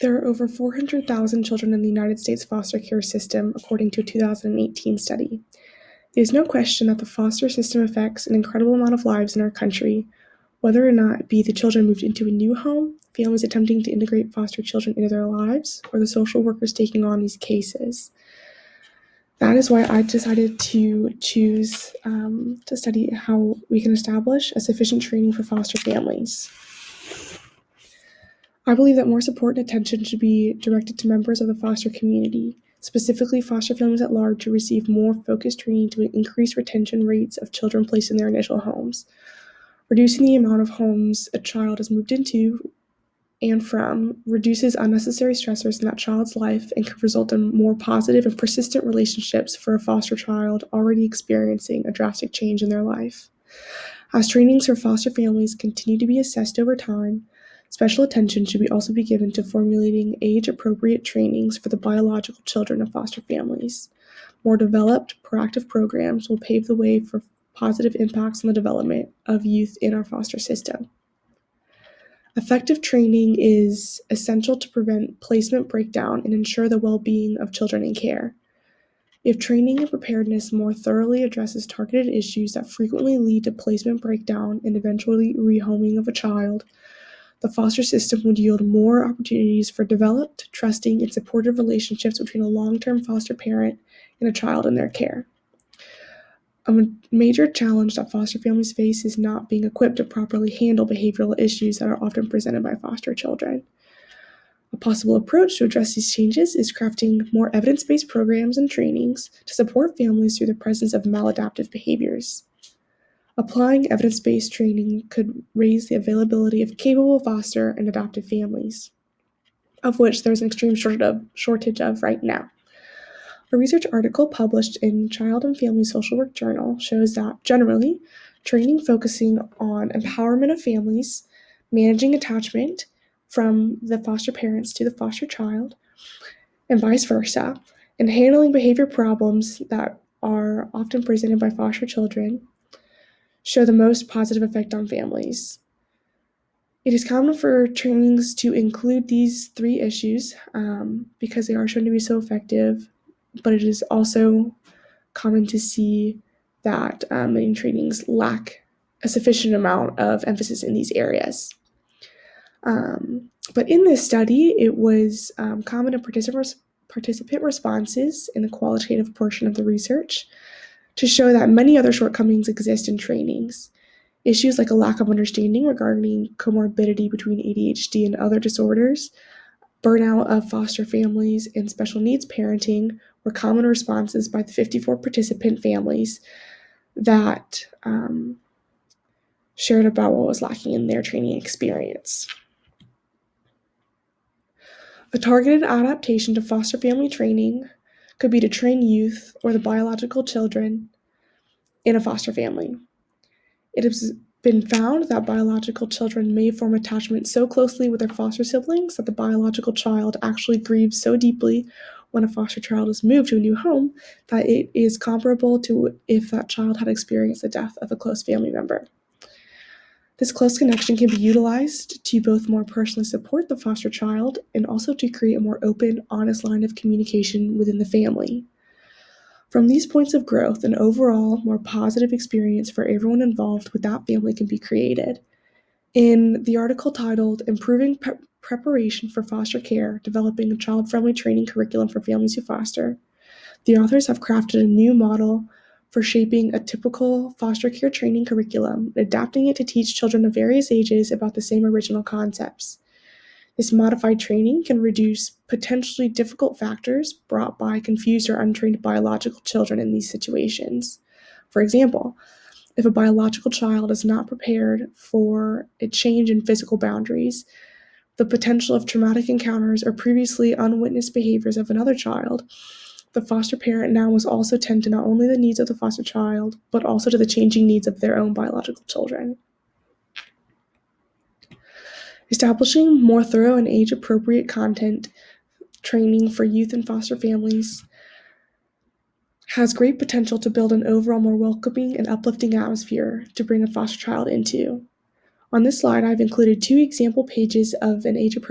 There are over 400,000 children in the United States foster care system, according to a 2018 study. There's no question that the foster system affects an incredible amount of lives in our country, whether or not it be the children moved into a new home, families attempting to integrate foster children into their lives, or the social workers taking on these cases. That is why I decided to choose to study how we can establish a sufficient training for foster families. I believe that more support and attention should be directed to members of the foster community, specifically foster families at large, to receive more focused training to increase retention rates of children placed in their initial homes. Reducing the amount of homes a child is moved into and from reduces unnecessary stressors in that child's life and can result in more positive and persistent relationships for a foster child already experiencing a drastic change in their life. As trainings for foster families continue to be assessed over time, special attention should also be given to formulating age-appropriate trainings for the biological children of foster families. More developed, proactive programs will pave the way for positive impacts on the development of youth in our foster system. Effective training is essential to prevent placement breakdown and ensure the well-being of children in care. If training and preparedness more thoroughly addresses targeted issues that frequently lead to placement breakdown and eventually rehoming of a child, the foster system would yield more opportunities for developed, trusting, and supportive relationships between a long-term foster parent and a child in their care. A major challenge that foster families face is not being equipped to properly handle behavioral issues that are often presented by foster children. A possible approach to address these changes is crafting more evidence-based programs and trainings to support families through the presence of maladaptive behaviors. Applying evidence-based training could raise the availability of capable foster and adoptive families, of which there's an extreme shortage of right now. A research article published in Child and Family Social Work Journal shows that, generally, training focusing on empowerment of families, managing attachment from the foster parents to the foster child, and vice versa, and handling behavior problems that are often presented by foster children, show the most positive effect on families. It is common for trainings to include these three issues because they are shown to be so effective, but it is also common to see that many trainings lack a sufficient amount of emphasis in these areas. But in this study, it was common to participant responses in the qualitative portion of the research to show that many other shortcomings exist in trainings. Issues like a lack of understanding regarding comorbidity between ADHD and other disorders, burnout of foster families, and special needs parenting were common responses by the 54 participant families that shared about what was lacking in their training experience. A targeted adaptation to foster family training could be to train youth or the biological children in a foster family. It has been found that biological children may form attachment so closely with their foster siblings that the biological child actually grieves so deeply when a foster child is moved to a new home that it is comparable to if that child had experienced the death of a close family member. This close connection can be utilized to both more personally support the foster child and also to create a more open, honest line of communication within the family. From these points of growth, an overall more positive experience for everyone involved with that family can be created. In the article titled Improving Preparation for Foster Care, Developing a Child-Friendly Training Curriculum for Families Who Foster, the authors have crafted a new model for shaping a typical foster care training curriculum, adapting it to teach children of various ages about the same original concepts. This modified training can reduce potentially difficult factors brought by confused or untrained biological children in these situations. For example, if a biological child is not prepared for a change in physical boundaries, the potential of traumatic encounters or previously unwitnessed behaviors of another child, the foster parent now must also tend to not only the needs of the foster child, but also to the changing needs of their own biological children. Establishing more thorough and age-appropriate content training for youth and foster families has great potential to build an overall more welcoming and uplifting atmosphere to bring a foster child into. On this slide, I've included 2 example pages of an age-appropriate